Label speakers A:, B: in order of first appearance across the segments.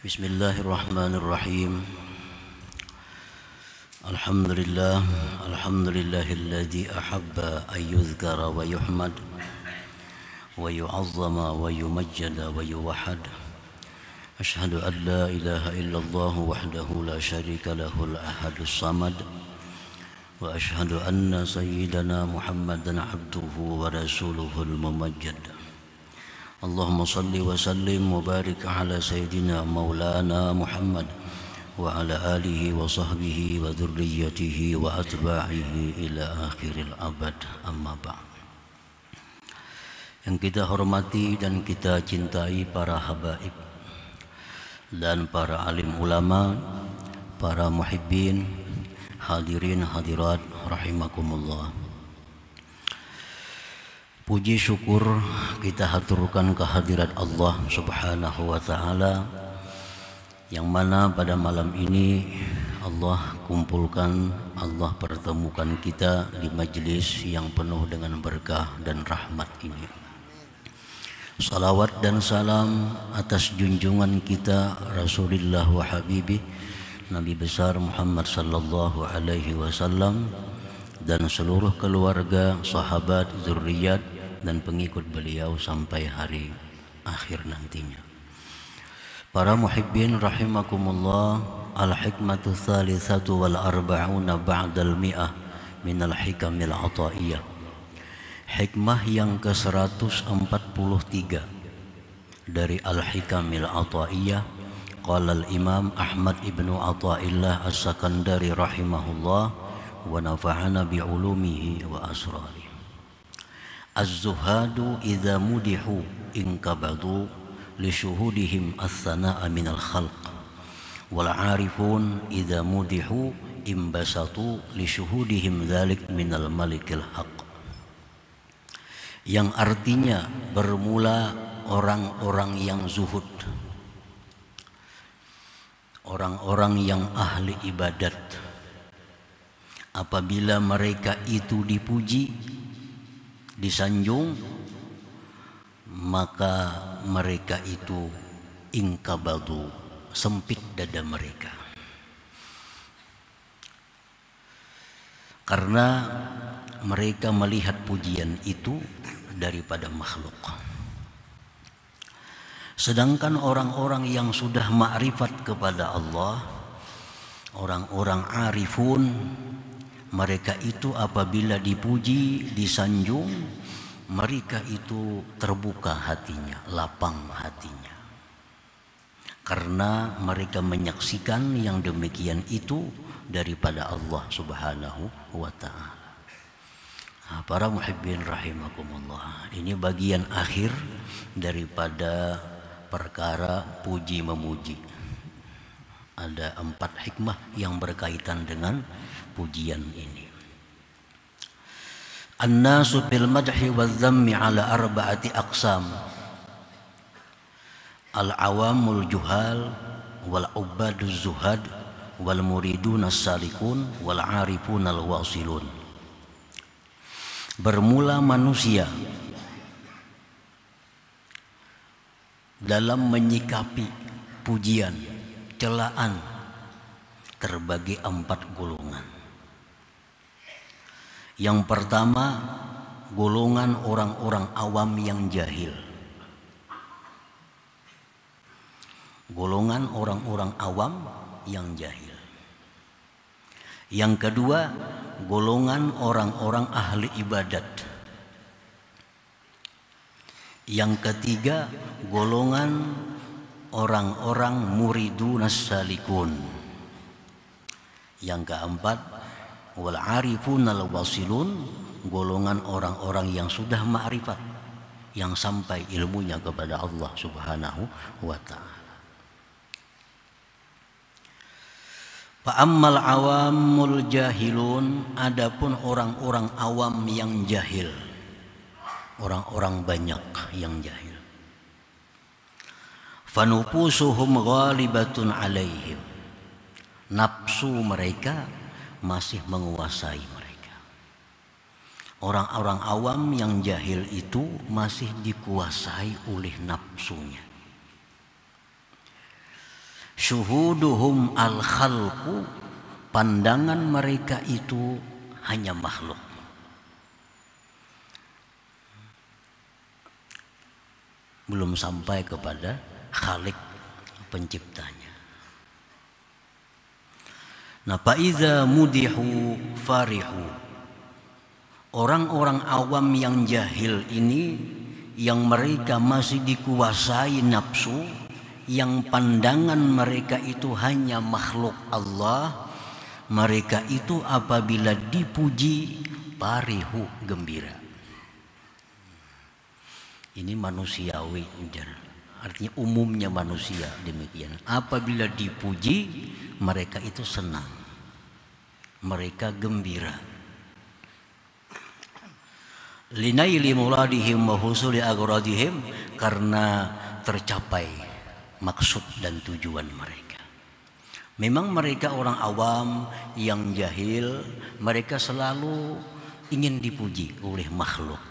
A: Bismillahirrahmanirrahim. Alhamdulillah, alhamdulillahilladzi ahabba an yuzkara wa yuhmad wa yu'azzama wa yumajjada wa yuwahhad. Ashhadu an la ilaha illallah wahdahu la syarika lahul ahadus samad wa ashhadu anna sayyidana Muhammadan abduhu wa rasuluhul mumajjad. Allahumma salli wa sallim wa barik ala sayyidina maulana Muhammad wa ala alihi wa sahbihi wa dhurriyyatihi wa atba'ihi ila akhiril abad, amma ba'd. Yang kita hormati dan kita cintai para habaib dan para alim ulama, para muhibbin, hadirin hadirat rahimakumullah. Puji syukur kita haturkan kehadirat Allah Subhanahu wa ta'ala, yang mana pada malam ini Allah kumpulkan, Allah pertemukan kita di majlis yang penuh dengan berkah dan rahmat ini. Salawat dan salam atas junjungan kita Rasulullah wa Habibih Nabi besar Muhammad sallallahu alaihi wasallam dan seluruh keluarga, sahabat, zuriat dan pengikut beliau sampai hari akhir nantinya. Para muhibbin rahimakumullah, al-hikmatu thalithatu wal arba'una ba'dal mi'ah minal hikamil ata'iyah. Hikmah yang ke-143 dari al-hikamil ata'iyah. Qala al-imam Ahmad ibnu Ata'illah as-Sakandari rahimahullah wa nafa'ana bi'ulumihi wa asrari. Az-zuhadu idza mudihu inkabadu li syuhudihim as-sana'a minal khalq wal 'arifun idza mudihu imbasatu li syuhudihim dzalik minal malikil haqq. Yang artinya bermula orang-orang yang zuhud, orang-orang yang ahli ibadat, apabila mereka itu dipuji, disanjung, maka mereka itu ingkabadu, sempit dada mereka, karena mereka melihat pujian itu daripada makhluk. Sedangkan orang-orang yang sudah ma'rifat kepada Allah, orang-orang arifun, mereka itu apabila dipuji, disanjung, mereka itu terbuka hatinya, lapang hatinya, karena mereka menyaksikan yang demikian itu daripada Allah Subhanahu wa ta'ala. Para muhibbin rahimakumullah, ini bagian akhir daripada perkara puji memuji. Ada 4 hikmah yang berkaitan dengan pujian ini. An-nasu fil madhi waz-zammi ala arba'ati aqsam. Al-awamul juhal wal ubaduz zuhad wal muridunas salikun wal arifunal wasilun. Bermula manusia dalam menyikapi pujian, celaan, terbagi 4 golongan. Yang pertama, golongan orang-orang awam yang jahil. Golongan orang-orang awam yang jahil. Yang kedua, golongan orang-orang ahli ibadat. Yang ketiga, golongan orang-orang muridunas salikun. Yang keempat, wal arifunal wasilun, golongan orang-orang yang sudah ma'rifat, yang sampai ilmunya kepada Allah Subhanahu wa ta'ala. Fa'ammal awamul jahilun, adapun orang-orang awam yang jahil, orang-orang banyak yang jahil. Fanufusuhum ghalibatun alaihim, nafsu mereka masih menguasai mereka. Orang-orang awam yang jahil itu masih dikuasai oleh nafsunya. Syuhuduhum al-khalqu, pandangan mereka itu hanya makhluk. Belum sampai kepada Khalik, penciptanya. Nah, faiza mudihu farihu. Orang-orang awam yang jahil ini, yang mereka masih dikuasai nafsu, yang pandangan mereka itu hanya makhluk Allah, mereka itu apabila dipuji farihu, gembira. Ini manusiawi, artinya umumnya manusia demikian. Apabila dipuji, mereka itu senang, mereka gembira. Linaili muradihim wa husuli agradihim, karena tercapai maksud dan tujuan mereka. Memang mereka orang awam yang jahil, mereka selalu ingin dipuji oleh makhluk.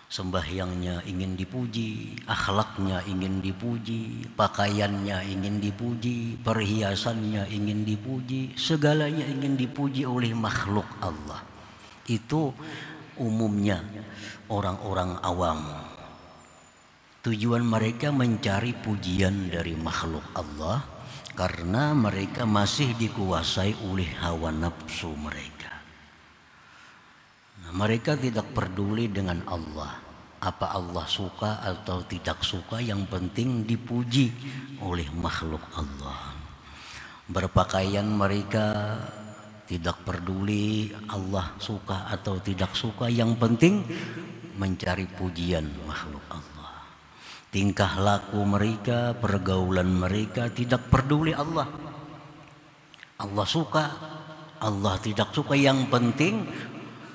A: Sembahyangnya ingin dipuji, akhlaknya ingin dipuji, pakaiannya ingin dipuji, perhiasannya ingin dipuji, segalanya ingin dipuji oleh makhluk Allah. Itu umumnya orang-orang awam. Tujuan mereka mencari pujian dari makhluk Allah karena mereka masih dikuasai oleh hawa nafsu mereka. Mereka tidak peduli dengan Allah, apa Allah suka atau tidak suka, yang penting dipuji oleh makhluk Allah. Berpakaian mereka tidak peduli Allah suka atau tidak suka, yang penting mencari pujian makhluk Allah. Tingkah laku mereka, pergaulan mereka tidak peduli Allah. Allah suka, Allah tidak suka, yang penting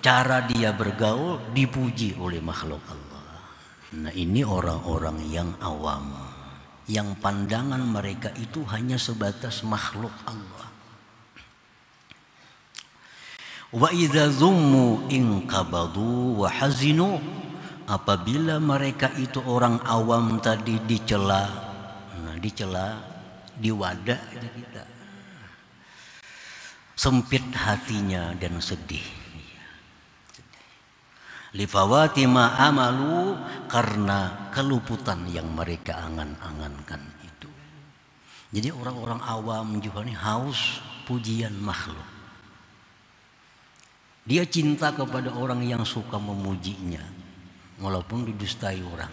A: cara dia bergaul dipuji oleh makhluk Allah. Nah, ini orang-orang yang awam, yang pandangan mereka itu hanya sebatas makhluk Allah. Wa idza zummu inqabadu wa hazinu, apabila mereka itu orang awam tadi dicela, diwada kita, sempit hatinya dan sedih. Lifawati ma amalu, karena keluputan yang mereka angan-angankan itu. Jadi orang-orang awam juga ini haus pujian makhluk. Dia cinta kepada orang yang suka memujinya, walaupun didustai orang.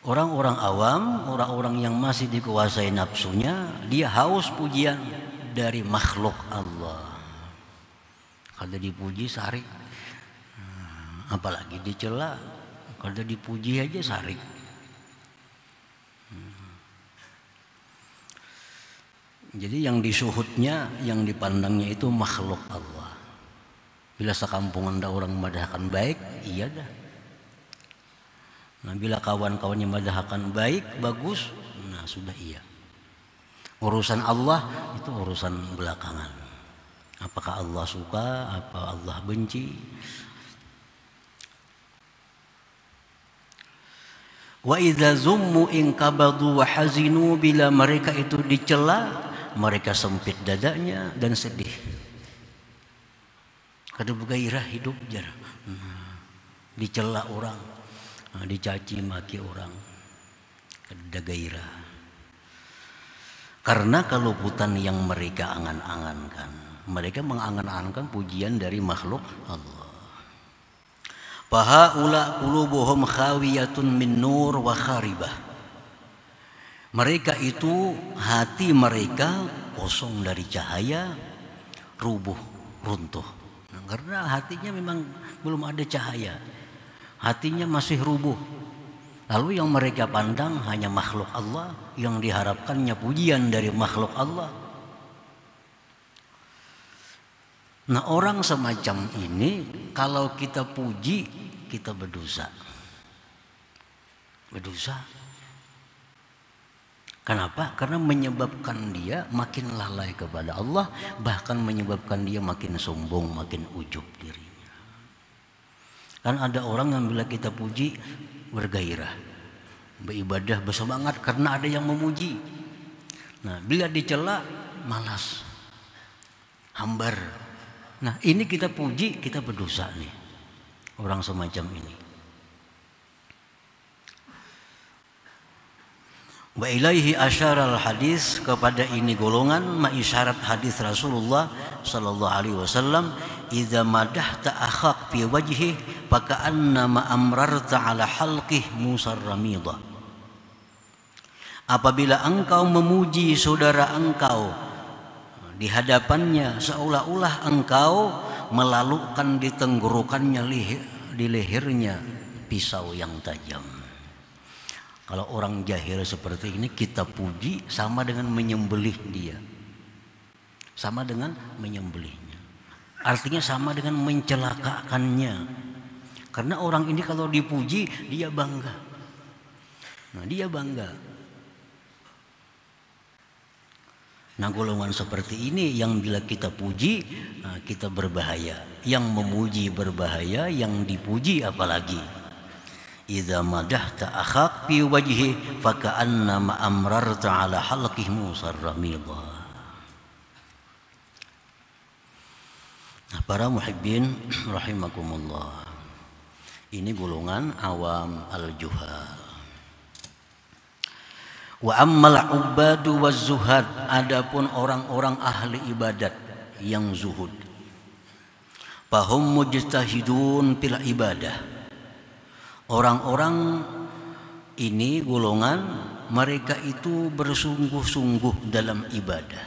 A: Orang-orang awam, orang-orang yang masih dikuasai nafsunya, dia haus pujian dari makhluk Allah. Kalau dipuji sarik, apalagi dicela, kalau dipuji aja sarik. Jadi yang disuhutnya, yang dipandangnya itu makhluk Allah. Bila sekampungan ada orang madahkan baik, iya dah. Nah, bila kawan-kawannya madahkan baik, bagus, nah sudah iya. Urusan Allah itu urusan belakangan. Apakah Allah suka, apa Allah benci. Wa idza zummu inqabadu wa hazinu, bila mereka itu dicela, mereka sempit dadanya dan sedih. Kada bergairah hidup jar. Dicela orang, dicaci maki orang, kada gairah. Karena keluputan yang mereka angan-angankan. Mereka mengangan-angankan pujian dari makhluk Allah. Fahaula qulubuhum khawiyatun min nur wa kharibah. Mereka itu hati mereka kosong dari cahaya, rubuh, runtuh. Nah, karena hatinya memang belum ada cahaya. Hatinya masih rubuh. Lalu yang mereka pandang hanya makhluk Allah, yang diharapkannya pujian dari makhluk Allah. Nah, orang semacam ini kalau kita puji, kita berdosa. Kenapa? Karena menyebabkan dia makin lalai kepada Allah, bahkan menyebabkan dia makin sombong, makin ujub dirinya. Kan ada orang yang bila kita puji bergairah, beribadah bersemangat karena ada yang memuji. Nah, bila dicela malas, hambar. Nah, ini kita puji, kita berdosa nih. Orang semacam ini. Wa ilaihi asyaral hadis, kepada ini golongan mengisyarat hadis Rasulullah sallallahu alaihi wasallam, idza madahta akhak fi wajhi faka'anna ma amrarta ala halqih musarramida. Apabila engkau memuji saudara engkau di hadapannya, seolah-olah engkau melalukan di tenggorokannya, di lehernya pisau yang tajam. Kalau orang jahil seperti ini kita puji sama dengan menyembelih dia. Sama dengan menyembelihnya. Artinya sama dengan mencelakakannya. Karena orang ini kalau dipuji dia bangga. Nah, dia bangga. Nah, golongan seperti ini yang bila kita puji, nah, kita berbahaya. Yang memuji berbahaya, yang dipuji apalagi. Idza madahta akhak fi wajhi faka'anna ma amrarta ala halqih musarramida. Nah, para muhibbin rahimakumullah, ini golongan awam al-juhal. Wa ammal ubadu waz zuhad, adapun orang-orang ahli ibadat yang zuhud, fahum mujtahidun fil ibadah. Orang-orang ini golongan mereka itu bersungguh-sungguh dalam ibadah.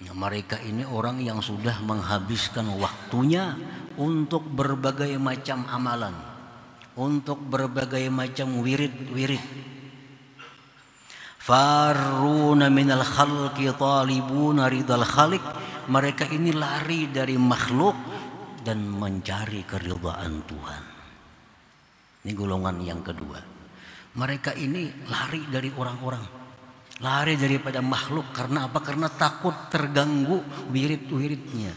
A: Nah, mereka ini orang yang sudah menghabiskan waktunya untuk berbagai macam amalan, untuk berbagai macam wirid-wirid. Farruna minal khalqi talibuna ridal khaliq, mereka ini lari dari makhluk dan mencari keridhaan Tuhan. Ini golongan yang kedua. Mereka ini lari dari orang-orang, lari daripada makhluk. Karena apa? Karena takut terganggu wirid-wiridnya,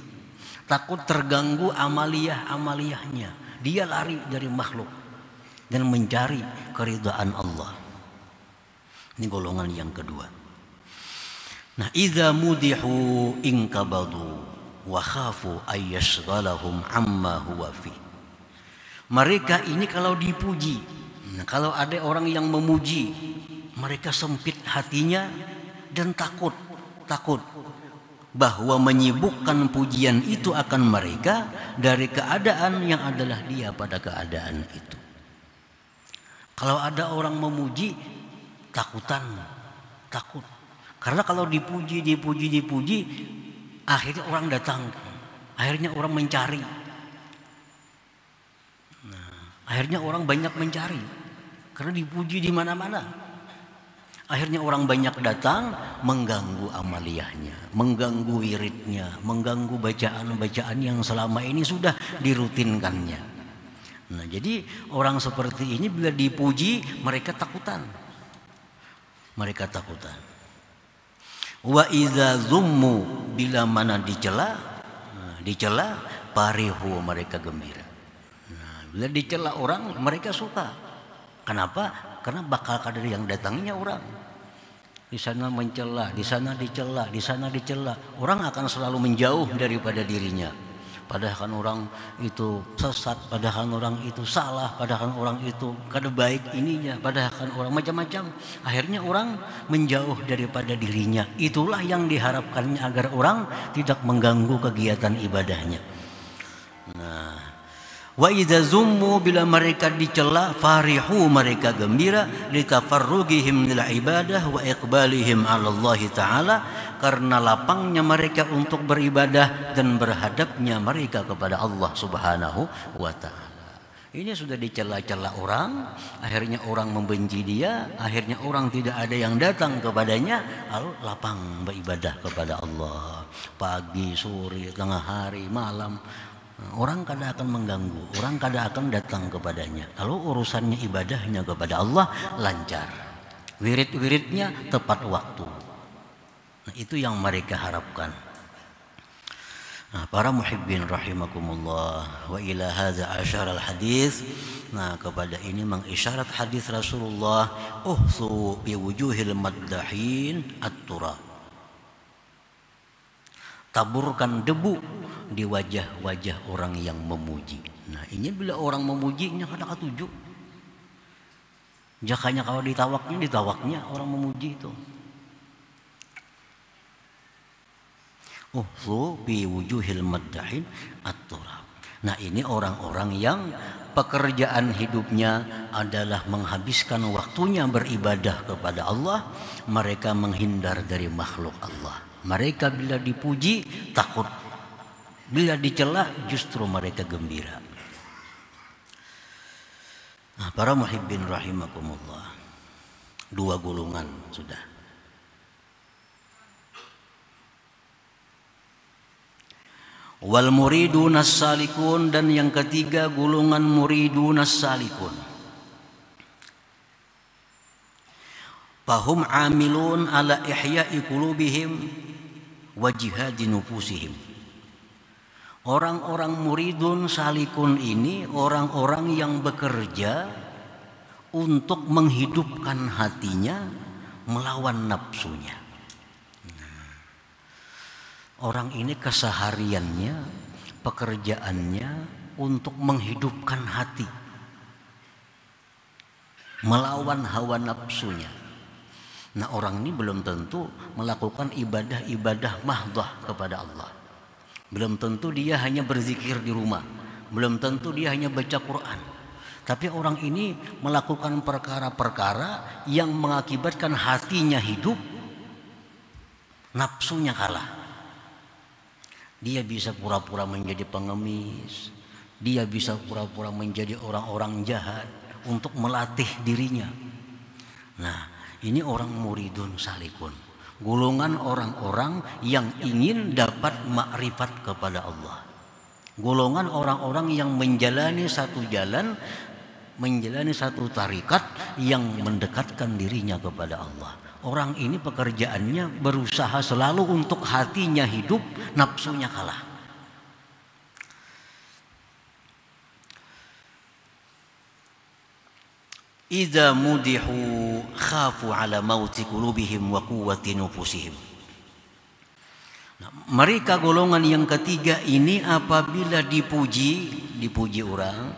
A: takut terganggu amaliyah-amaliyahnya. Dia lari dari makhluk dan mencari keridhaan Allah. Ini golongan yang kedua. Nah, idza mudihu inkabadu wa khafu ayyashghalahum amma huwa fi. Mereka ini kalau dipuji, nah, kalau ada orang yang memuji, mereka sempit hatinya dan takut bahwa menyibukkan pujian itu akan mereka dari keadaan yang adalah dia pada keadaan itu. Kalau ada orang memuji, takut. Karena kalau dipuji, akhirnya orang datang, akhirnya orang mencari. Akhirnya orang banyak mencari karena dipuji di mana-mana. Akhirnya orang banyak datang, mengganggu amaliyahnya, mengganggu wiridnya, mengganggu bacaan-bacaan yang selama ini sudah dirutinkannya. Nah, jadi orang seperti ini bila dipuji mereka takutan. Wa idza zummu, bila mana dicela parihu, mereka gembira. Bila dicela orang mereka suka. Kenapa? Karena bakal kadar yang datangnya orang. Di sana mencela, di sana dicela, di sana dicela. Orang akan selalu menjauh daripada dirinya. Padahal kan orang itu sesat, padahal orang itu salah, padahal orang itu kada baik ininya, padahal kan orang macam-macam. Akhirnya orang menjauh daripada dirinya. Itulah yang diharapkannya agar orang tidak mengganggu kegiatan ibadahnya. Nah, wa idza zummu, bila mereka dicela, farihu, mereka gembira, litafarrugihim lil ibadah wa iqbalihim 'ala Allah taala, karena lapangnya mereka untuk beribadah dan berhadapnya mereka kepada Allah Subhanahu wa taala. Ini sudah dicela-cela orang, akhirnya orang membenci dia, akhirnya orang tidak ada yang datang kepadanya, lalu lapang beribadah kepada Allah. Pagi, sore, tengah hari, malam, orang kada akan mengganggu, orang kada akan datang kepadanya. Lalu urusannya ibadahnya kepada Allah lancar, wirid-wiridnya tepat waktu. Nah, itu yang mereka harapkan. Nah, para muhibbin rahimakumullah, wa ila hadza asyaral hadis. Nah, kepada ini mengisyarat hadis Rasulullah, uhsu bi wujuhil maddahin at-turab. Taburkan debu di wajah-wajah orang yang memuji. Nah, ini bila orang memujinya kada ketujuh. Jakanya kalau ditawaknya orang memuji itu. Uhsu bi wujuhil maddahin at-turab. Nah, ini orang-orang yang pekerjaan hidupnya adalah menghabiskan waktunya beribadah kepada Allah. Mereka menghindar dari makhluk Allah. Mereka bila dipuji takut, bila dicela justru mereka gembira. Nah, para muhibbin rahimakumullah, dua golongan sudah. Wal muridun as-salikun, dan yang ketiga golongan muridun as-salikun. Fahum amilun ala ihya'i qulubihim wa jihadi nufusihim. Orang-orang muridun salikun ini orang-orang yang bekerja untuk menghidupkan hatinya melawan nafsunya. Orang ini kesehariannya, pekerjaannya untuk menghidupkan hati, melawan hawa nafsunya. Nah, orang ini belum tentu melakukan ibadah-ibadah mahdah kepada Allah. Belum tentu dia hanya berzikir di rumah. Belum tentu dia hanya baca Quran. Tapi orang ini melakukan perkara-perkara yang mengakibatkan hatinya hidup, nafsunya kalah. Dia bisa pura-pura menjadi pengemis. Dia bisa pura-pura menjadi orang-orang jahat untuk melatih dirinya. Nah, ini orang muridun salikun. Golongan orang-orang yang ingin dapat makrifat kepada Allah. Golongan orang-orang yang menjalani satu jalan, menjalani satu tarikat yang mendekatkan dirinya kepada Allah. Orang ini pekerjaannya berusaha selalu untuk hatinya hidup, nafsunya kalah. Idza mudihu khafu ala mauti qulubihim wa quwwati nufusihim. Nah, mereka golongan yang ketiga ini apabila dipuji orang,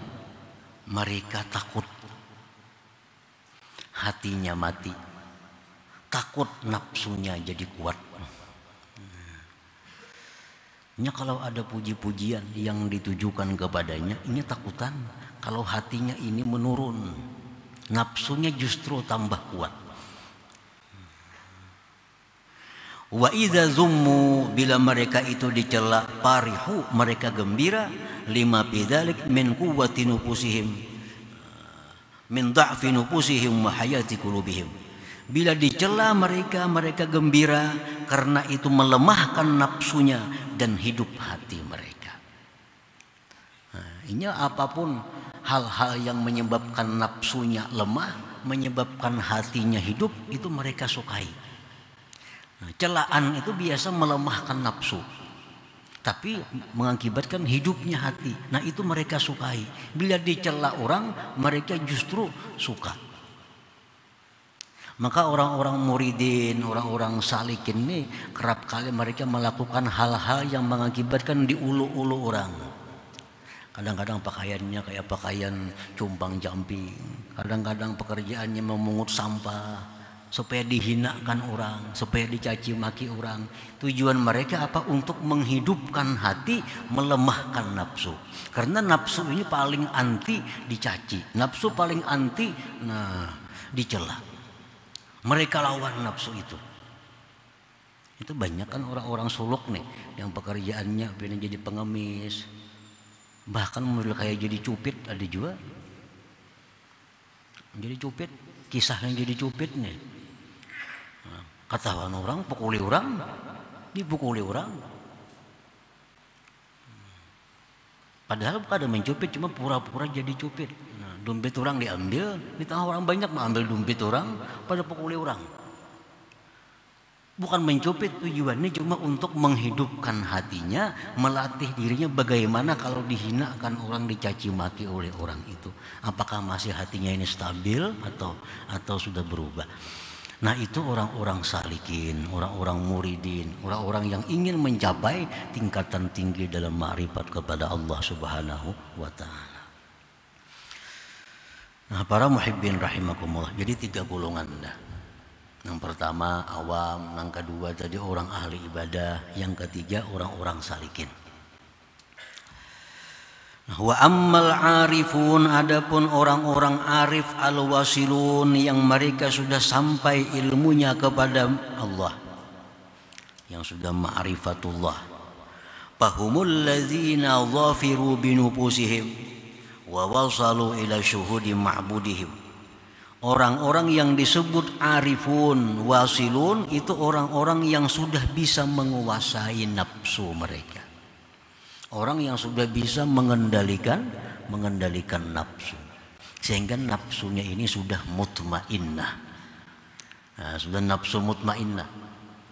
A: mereka takut hatinya mati. Takut nafsunya jadi kuat. Ini kalau ada puji-pujian yang ditujukan kepadanya, ini takutan kalau hatinya ini menurun, nafsunya justru tambah kuat. Wa idza zummu, bila mereka itu dicela, parihu, mereka gembira, lima bidzalik min quwwati nufusihim, min dha'fi nufusihim wa hayati qulubihim. Bila dicela mereka gembira karena itu melemahkan nafsunya dan hidup hati mereka. Nah, ini apapun hal-hal yang menyebabkan nafsunya lemah, menyebabkan hatinya hidup, itu mereka sukai. Nah, celaan itu biasa melemahkan nafsu, tapi mengakibatkan hidupnya hati. Nah, itu mereka sukai. Bila dicela orang, mereka justru suka. Maka orang-orang muridin, orang-orang salikin ini kerap kali mereka melakukan hal-hal yang mengakibatkan diulu-ulu orang. Kadang-kadang pakaiannya kayak pakaian cumpang jamping. Kadang-kadang pekerjaannya memungut sampah supaya dihinakan orang, supaya dicaci maki orang. Tujuan mereka apa? Untuk menghidupkan hati, melemahkan nafsu. Karena nafsu ini paling anti dicaci. Nafsu paling anti dicela. Mereka lawan nafsu itu. Itu banyak kan orang-orang suluk nih yang pekerjaannya pengen jadi pengemis, bahkan model kayak jadi cupit ada juga. Jadi cupit, kisahnya jadi cupit nih. Ketahuan orang, pukuli orang, dipukuli orang. Padahal kada mencupit, cuma pura-pura jadi cupit. Dompet orang diambil, di tengah orang banyak mengambil dompet orang pada pukuli orang. Bukan mencopet, tujuannya cuma untuk menghidupkan hatinya, melatih dirinya bagaimana kalau dihinakan orang, dicaci maki oleh orang itu. Apakah masih hatinya ini stabil atau sudah berubah. Nah itu orang-orang salikin, orang-orang muridin, orang-orang yang ingin mencapai tingkatan tinggi dalam ma'rifat kepada Allah Subhanahu wa ta'ala. Nah para muhibbin rahimakumullah, jadi 3 golongan dah. Yang pertama awam, yang kedua tadi orang ahli ibadah, yang ketiga orang-orang salikin. Wa ammal arifun, adapun orang-orang arif al-wasilun yang mereka sudah sampai ilmunya kepada Allah, yang sudah ma'rifatullah. Fahumul ladzina dhafiru binufusihim wa wasalu ila syuhudi ma'budihim. Orang-orang yang disebut arifun wasilun itu orang-orang yang sudah bisa menguasai nafsu mereka. Orang yang sudah bisa mengendalikan nafsu. Sehingga nafsunya ini sudah mutmainnah. Nah, sudah nafsu mutmainnah.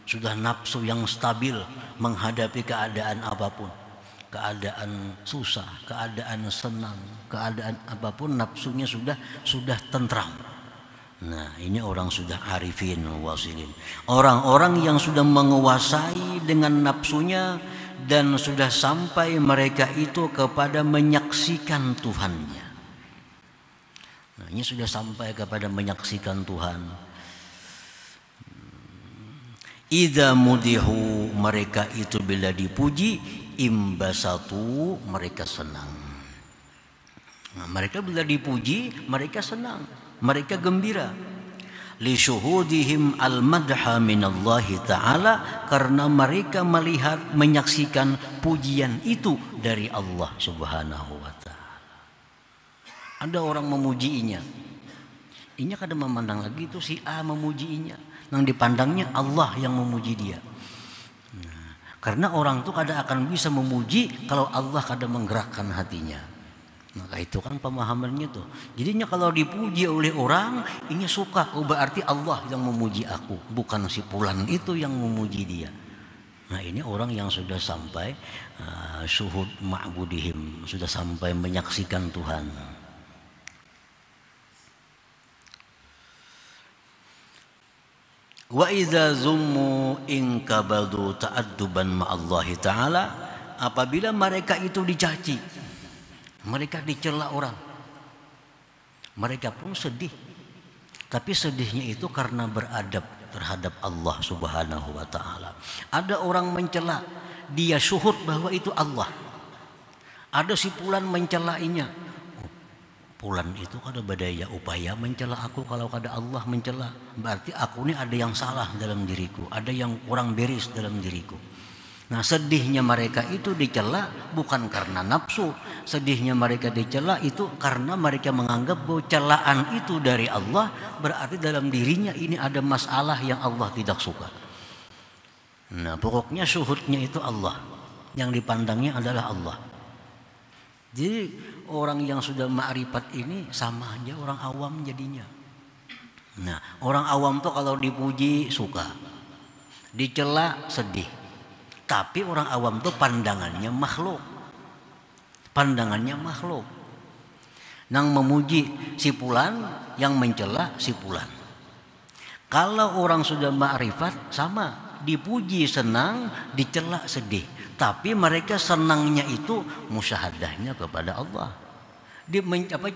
A: Sudah nafsu yang stabil menghadapi keadaan apapun. Keadaan susah, keadaan senang, keadaan apapun nafsunya sudah tentram. Nah ini orang sudah arifin wasilin, orang-orang yang sudah menguasai dengan nafsunya dan sudah sampai mereka itu kepada menyaksikan Tuhannya. Nah ini sudah sampai kepada menyaksikan Tuhan. Idza mudihu, mereka itu bila dipuji, imbasatu, mereka senang. Nah, mereka bila dipuji mereka senang, mereka gembira. Li syuhudihim al-madha minallahi ta'ala, karena mereka melihat, menyaksikan pujian itu dari Allah Subhanahu wa ta'ala. Ada orang memujiinya, ini kadang memandang lagi itu si A memujiinya, yang dipandangnya Allah yang memuji dia. Nah, karena orang itu kadang akan bisa memuji kalau Allah kadang menggerakkan hatinya. Maka itu kan pemahamannya tuh. Jadinya kalau dipuji oleh orang, ini suka, oh berarti Allah yang memuji aku, bukan si fulan itu yang memuji dia. Nah ini orang yang sudah sampai syuhud ma'budihim, sudah sampai menyaksikan Tuhan. Wa idza zummu in kabadu ta'adduban ma'allahi ta'ala, apabila mereka itu dicaci, mereka dicela orang, mereka pun sedih. Tapi sedihnya itu karena beradab terhadap Allah Subhanahu wa ta'ala. Ada orang mencela, dia syuhud bahwa itu Allah. Ada si fulan mencelainya, fulan itu kada badaya upaya mencela aku, kalau kada Allah mencela berarti aku ini ada yang salah dalam diriku, ada yang kurang beres dalam diriku. Nah sedihnya mereka itu dicela bukan karena nafsu, sedihnya mereka dicela itu karena mereka menganggap bahwa celaan itu dari Allah, berarti dalam dirinya ini ada masalah yang Allah tidak suka. Nah pokoknya syuhudnya itu Allah, yang dipandangnya adalah Allah. Jadi orang yang sudah ma'rifat ini sama aja orang awam jadinya. Nah orang awam tuh kalau dipuji suka, dicela sedih. Tapi orang awam tuh pandangannya makhluk. Pandangannya makhluk. Yang memuji si fulan, yang mencela si fulan. Kalau orang sudah ma'rifat sama, dipuji senang, dicela sedih. Tapi mereka senangnya itu musyahadahnya kepada Allah.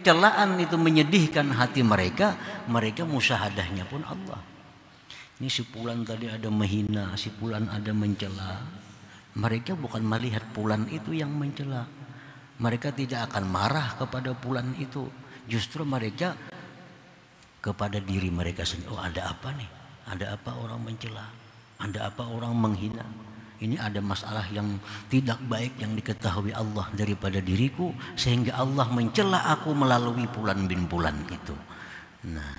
A: Celaan itu menyedihkan hati mereka, mereka musyahadahnya pun Allah. Ini si fulan tadi ada menghina, si fulan ada mencela. Mereka bukan melihat fulan itu yang mencela. Mereka tidak akan marah kepada fulan itu. Justru mereka kepada diri mereka sendiri. Oh ada apa nih? Ada apa orang mencela? Ada apa orang menghina? Ini ada masalah yang tidak baik yang diketahui Allah daripada diriku, sehingga Allah mencela aku melalui fulan bin fulan itu. Nah,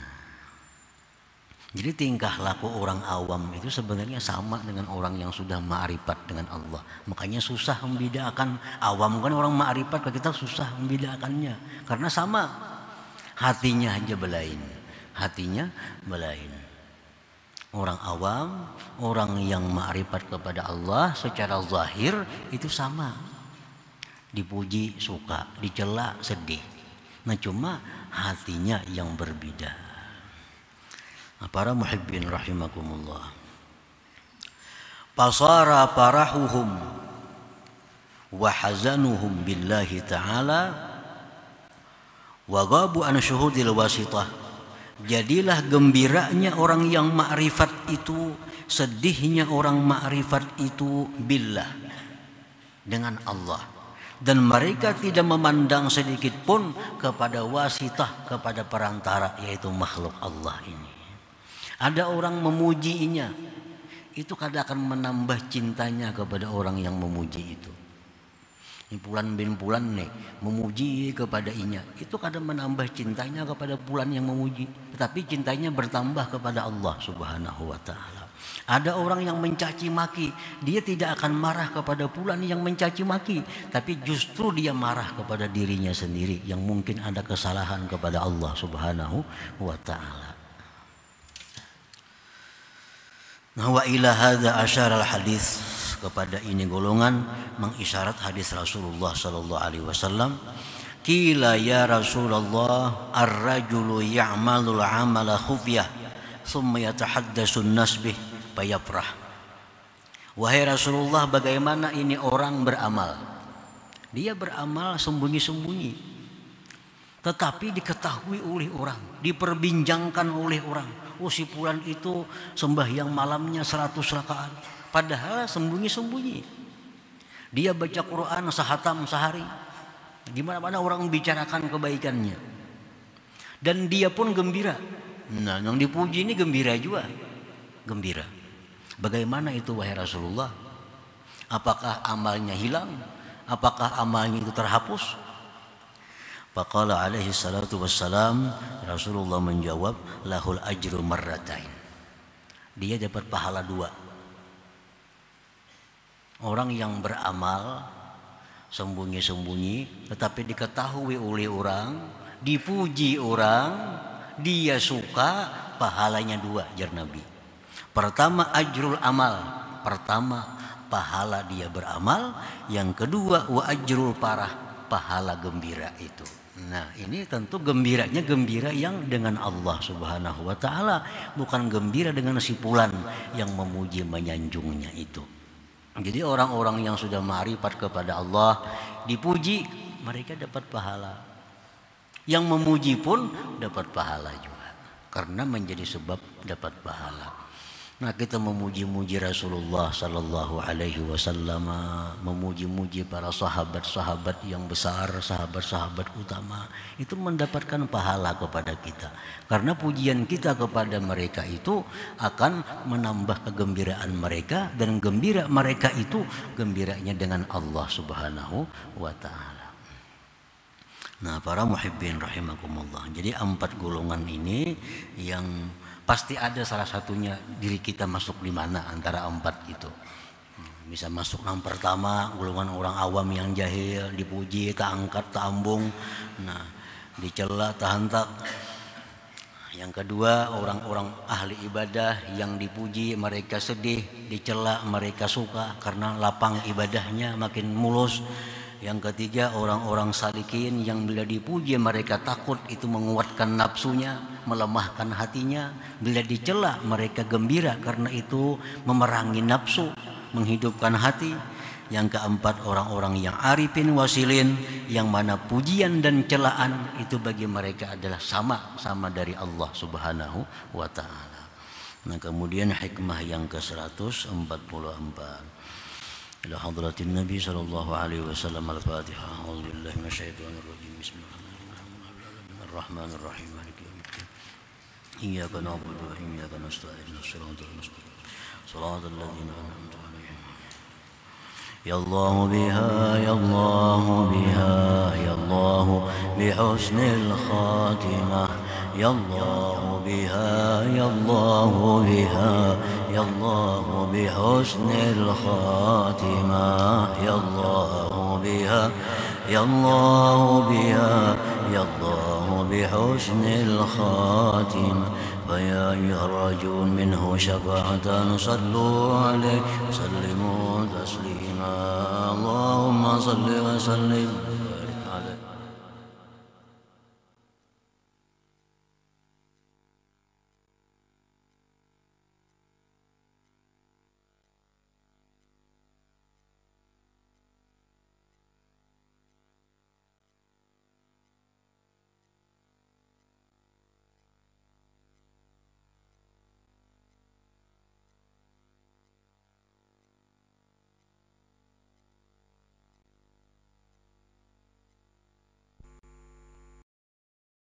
A: jadi tingkah laku orang awam itu sebenarnya sama dengan orang yang sudah ma'rifat dengan Allah. Makanya susah membedakan, awam kan orang ma'rifat, kalau kita susah membedakannya. Karena sama, hatinya aja belain. Hatinya belain. Orang awam, orang yang ma'rifat kepada Allah secara zahir itu sama. Dipuji suka, dicela sedih. Nah cuma hatinya yang berbeda. Nah, para muhibbin rahimakumullah. Pasara parahuhum wa hazanuhum billahi ta'ala wa ghabu an syuhudil wasitah. Jadilah gembiranya orang yang ma'rifat itu, sedihnya orang ma'rifat itu billah, dengan Allah. Dan mereka tidak memandang sedikit pun kepada wasitah, kepada perantara, yaitu makhluk Allah ini. Ada orang memujinya, itu kadang akan menambah cintanya kepada orang yang memuji itu. Ini Fulan bin Fulan nih memuji kepada inya, itu kadang menambah cintanya kepada Fulan yang memuji, tetapi cintanya bertambah kepada Allah Subhanahu wa ta'ala. Ada orang yang mencaci maki, dia tidak akan marah kepada Fulan yang mencaci maki, tapi justru dia marah kepada dirinya sendiri yang mungkin ada kesalahan kepada Allah Subhanahu wa ta'ala. Nah, wa ila hadza asyara al-hadis, kepada ini golongan mengisyarat hadis Rasulullah sallallahu alaihi wasallam. Qila ya Rasulullah, ar-rajulu ya'malul 'amala khufyah thumma yatahaddatsu an-nas bih fayafrah. Wahai Rasulullah, bagaimana ini orang beramal? Dia beramal sembunyi-sembunyi, tetapi diketahui oleh orang, diperbincangkan oleh orang. Oh, si Fulan itu sembahyang malamnya 100 rakaat, padahal sembunyi-sembunyi. Dia baca Quran sehatam sehari, di mana-mana orang membicarakan kebaikannya, dan dia pun gembira. Nah, yang dipuji ini gembira juga, gembira. Bagaimana itu wahai Rasulullah? Apakah amalnya hilang? Apakah amalnya itu terhapus? Faqala alaihi salatu wassalam, Rasulullah menjawab, lahul ajru marratain. Dia dapat pahala 2. Orang yang beramal sembunyi-sembunyi tetapi diketahui oleh orang, dipuji orang, dia suka, pahalanya 2, jar Nabi. Pertama ajrul amal, pertama pahala dia beramal, yang kedua wa ajrul parah, pahala gembira itu. Nah, ini tentu gembiranya gembira yang dengan Allah Subhanahu wa ta'ala, bukan gembira dengan si Fulan yang memuji menyanjungnya itu. Jadi orang-orang yang sudah ma'rifat kepada Allah, dipuji, mereka dapat pahala. Yang memuji pun dapat pahala juga, karena menjadi sebab dapat pahala. Nah, kita memuji-muji Rasulullah sallallahu alaihi wasallam, memuji-muji para sahabat-sahabat yang besar, sahabat-sahabat utama, itu mendapatkan pahala kepada kita. Karena pujian kita kepada mereka itu akan menambah kegembiraan mereka, dan gembira mereka itu gembiranya dengan Allah Subhanahu wa ta'ala. Nah, para muhibbin rahimakumullah. Jadi 4 golongan ini yang pasti ada salah satunya diri kita masuk di mana antara 4 itu. Bisa masuk yang pertama, golongan orang awam yang jahil, dipuji, tak angkat, tak ambung, nah dicela, tak hantak. Yang kedua, orang-orang ahli ibadah yang dipuji mereka sedih, dicela mereka suka karena lapang ibadahnya makin mulus. Yang ketiga, orang-orang salikin yang bila dipuji mereka takut, itu menguatkan nafsunya, melemahkan hatinya. Bila dicela mereka gembira karena itu memerangi nafsu, menghidupkan hati. Yang keempat, orang-orang yang arifin wasilin, yang mana pujian dan celaan itu bagi mereka adalah sama dari Allah Subhanahu wa ta'ala. Nah, kemudian hikmah yang ke-144. إلى حضرة النبي صلى الله عليه وسلم. الفاتحة. أعوذ بالله من الشيطان الرجيم. بسم الله الرحمن الرحيم. مالك يوم الدين. إياك نعبد وإياك نستعين. الصراط المستقيم صراط الذين أنعمت عليهم. يا الله بها يا الله بها يا الله بحسن الخاتمة. يا الله بها يا الله بها يا الله بحسن الخاتمة. يا الله بها يا الله بها يا الله بحسن الخاتمة. فيا أيها الراجون منه شفاعة صلوا عليه وسلموا تسليما اللهم صل وسلم